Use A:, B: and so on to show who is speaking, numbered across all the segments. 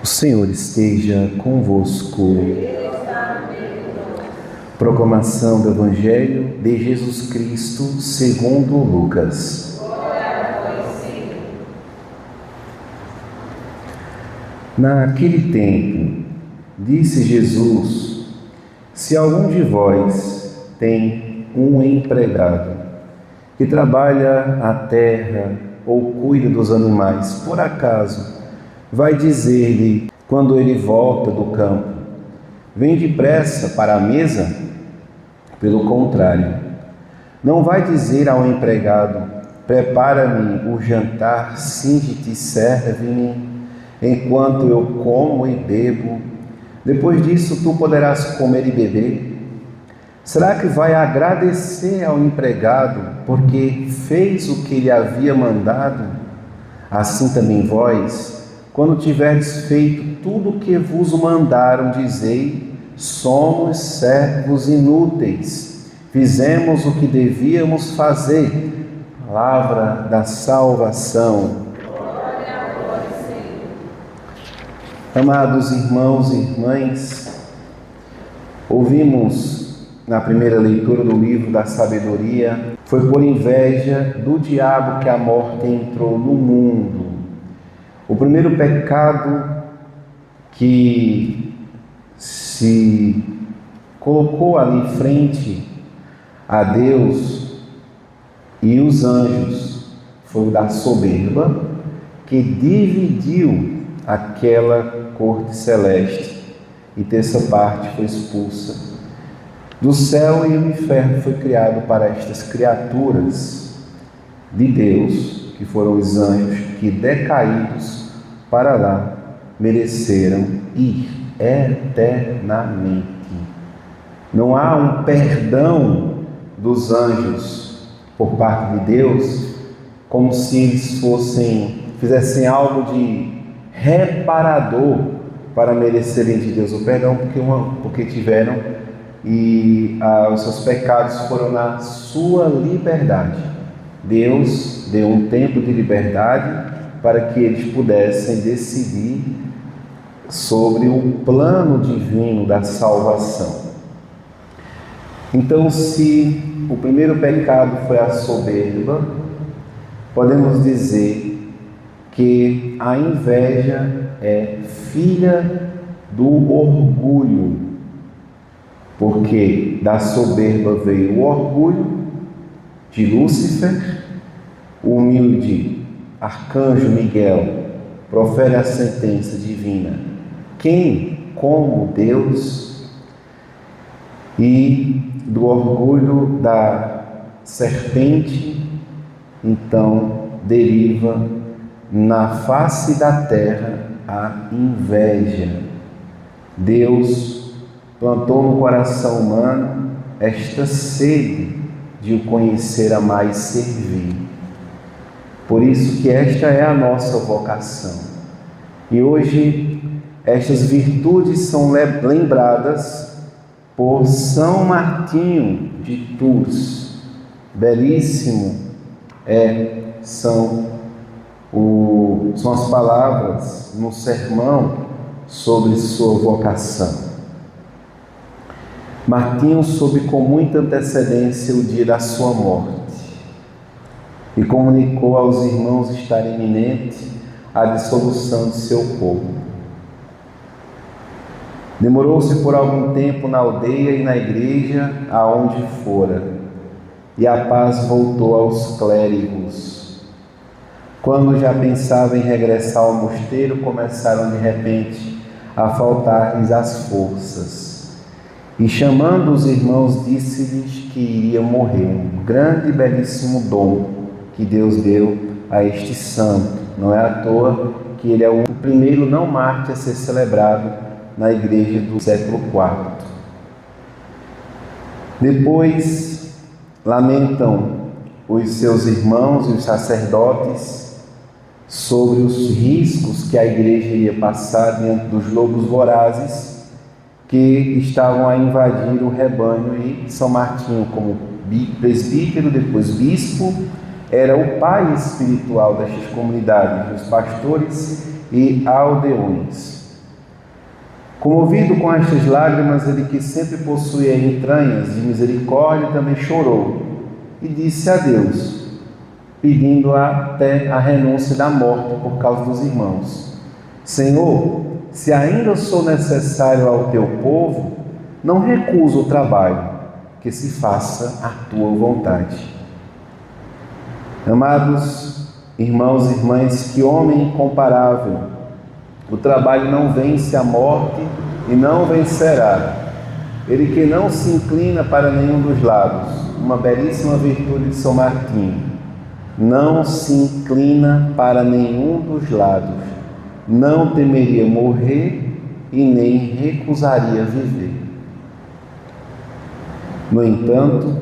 A: Senhor esteja convosco. Proclamação do Evangelho de Jesus Cristo segundo Lucas. Naquele tempo, disse Jesus: se algum de vós tem um empregado que trabalha a terra ou cuida dos animais, por acaso vai dizer-lhe, quando ele volta do campo: vem depressa para a mesa? Pelo contrário, não vai dizer ao empregado: prepara-me o jantar, cinge-te e serve-me, enquanto eu como e bebo. Depois disso tu poderás comer e beber. Será que vai agradecer ao empregado porque fez o que lhe havia mandado? Assim também vós, quando tiverdes feito tudo o que vos mandaram, dizei: somos servos inúteis, fizemos o que devíamos fazer. Palavra da salvação.
B: Glória a vós, Senhor.
A: Amados irmãos e irmãs, ouvimos na primeira leitura do livro da sabedoria: foi por inveja do diabo que a morte entrou no mundo. O primeiro pecado que se colocou ali frente a Deus e os anjos foi o da soberba, que dividiu aquela corte celeste, e terça parte foi expulsa. Do céu e o inferno foi criado para estas criaturas de Deus, que foram os anjos, que decaídos para lá mereceram ir eternamente. Não há um perdão dos anjos por parte de Deus, como se eles fizessem algo de reparador para merecerem de Deus o perdão, porque tiveram e os seus pecados foram na sua liberdade. Deus deu um tempo de liberdade para que eles pudessem decidir sobre o plano divino da salvação. Então, se o primeiro pecado foi a soberba, podemos dizer que a inveja é filha do orgulho, porque da soberba veio o orgulho de Lúcifer. O humilde arcanjo Miguel profere a sentença divina: quem como Deus? E do orgulho da serpente, então, deriva na face da terra a inveja. Deus plantou no coração humano esta sede de o conhecer, amar e servir. Por isso que esta é a nossa vocação. E hoje estas virtudes são lembradas por São Martinho de Tours. Belíssimo são as palavras no sermão sobre sua vocação. Martinho soube com muita antecedência o dia da sua morte e comunicou aos irmãos estar iminente a dissolução de seu corpo. Demorou-se por algum tempo na aldeia e na igreja aonde fora, e a paz voltou aos clérigos. Quando já pensava em regressar ao mosteiro, começaram de repente a faltar-lhes as forças. E chamando os irmãos, disse-lhes que iria morrer, um grande e belíssimo dom que Deus deu a este santo. Não é à toa que ele é o primeiro não mártir a ser celebrado na igreja do século IV. Depois lamentam os seus irmãos e os sacerdotes sobre os riscos que a igreja ia passar diante dos lobos vorazes que estavam a invadir o rebanho. E São Martinho, como presbítero, depois bispo, era o pai espiritual destas comunidades, dos pastores e aldeões. Comovido com estas lágrimas, ele que sempre possuía entranhas de misericórdia também chorou e disse a Deus, pedindo até a renúncia da morte por causa dos irmãos: Senhor, se ainda sou necessário ao teu povo, não recuso o trabalho, que se faça a tua vontade. Amados irmãos e irmãs, que homem incomparável! O trabalho não vence a morte e não vencerá. Ele que não se inclina para nenhum dos lados, uma belíssima virtude de São Martinho. Não se inclina para nenhum dos lados, não temeria morrer e nem recusaria viver. No entanto,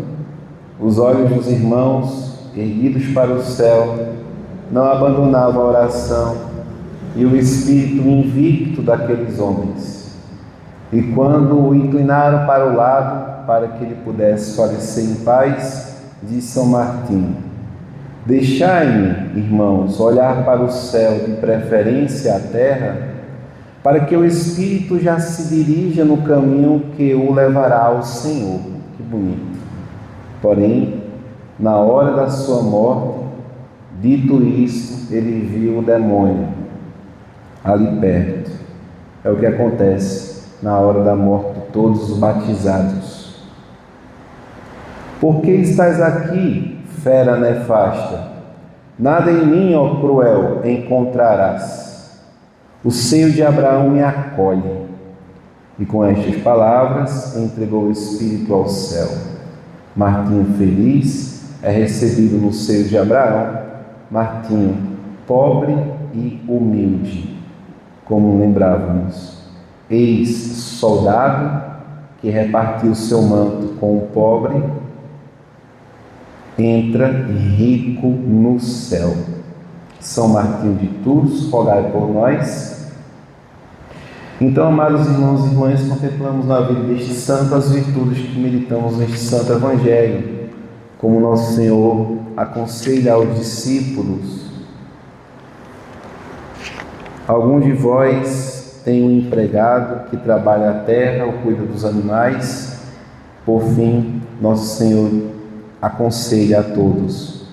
A: os olhos dos irmãos, erguidos para o céu, não abandonavam a oração e o espírito invicto daqueles homens. E quando o inclinaram para o lado, para que ele pudesse falecer em paz, disse São Martinho: deixai-me, irmãos, olhar para o céu, de preferência à terra, para que o espírito já se dirija no caminho que o levará ao Senhor. Que bonito! Porém, na hora da sua morte, dito isto, ele viu o demônio ali perto. É o que acontece na hora da morte de todos os batizados. Por que estás aqui, fera nefasta? Nada em mim, ó cruel, encontrarás. O seio de Abraão me acolhe. E com estas palavras entregou o espírito ao céu. Martinho feliz é recebido no seio de Abraão. Martinho pobre e humilde, como lembrávamos, ex-soldado que repartiu seu manto com o pobre, entra rico no céu. São Martinho de Tours, rogai por nós. Então, amados irmãos e irmãs, contemplamos na vida deste santo as virtudes que meditamos neste santo Evangelho, como nosso Senhor aconselha aos discípulos. Alguns de vós têm um empregado que trabalha a terra ou cuida dos animais. Por fim, nosso Senhor aconselha a todos: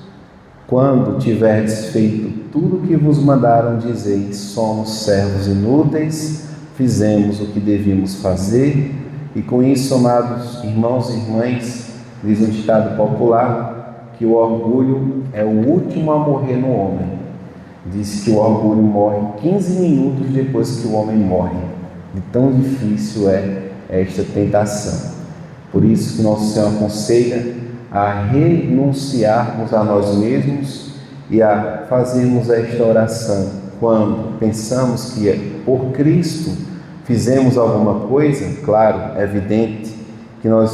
A: quando tiverdes feito tudo o que vos mandaram, dizeis: somos servos inúteis, fizemos o que devíamos fazer. E com isso, amados irmãos e irmãs, diz um ditado popular que o orgulho é o último a morrer no homem. Diz que o orgulho morre 15 minutos depois que o homem morre. E tão difícil é esta tentação. Por isso que nosso Senhor aconselha a renunciarmos a nós mesmos e a fazermos esta oração quando pensamos que por Cristo fizemos alguma coisa. Claro, é evidente que nós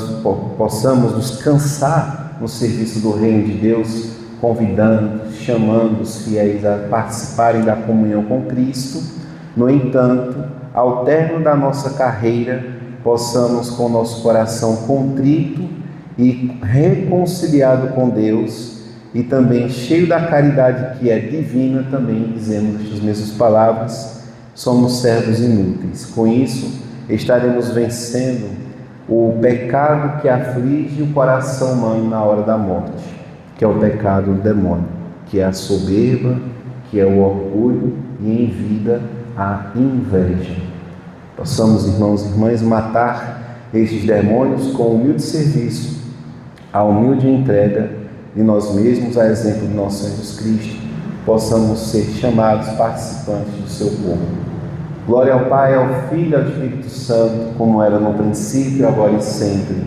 A: possamos nos cansar no serviço do Reino de Deus, convidando, chamando os fiéis a participarem da comunhão com Cristo. No entanto, ao término da nossa carreira, possamos com o nosso coração contrito e reconciliado com Deus, e também cheio da caridade que é divina, também dizemos estas mesmas palavras: somos servos inúteis. Com isso, estaremos vencendo o pecado que aflige o coração humano na hora da morte, que é o pecado do demônio, que é a soberba, que é o orgulho e, em vida, a inveja. Possamos, irmãos e irmãs, matar estes demônios com humilde serviço, a humilde entrega de nós mesmos, a exemplo de nosso Senhor Jesus Cristo, possamos ser chamados participantes do seu povo. Glória ao Pai, ao Filho e ao Espírito Santo, como era no princípio, agora e sempre.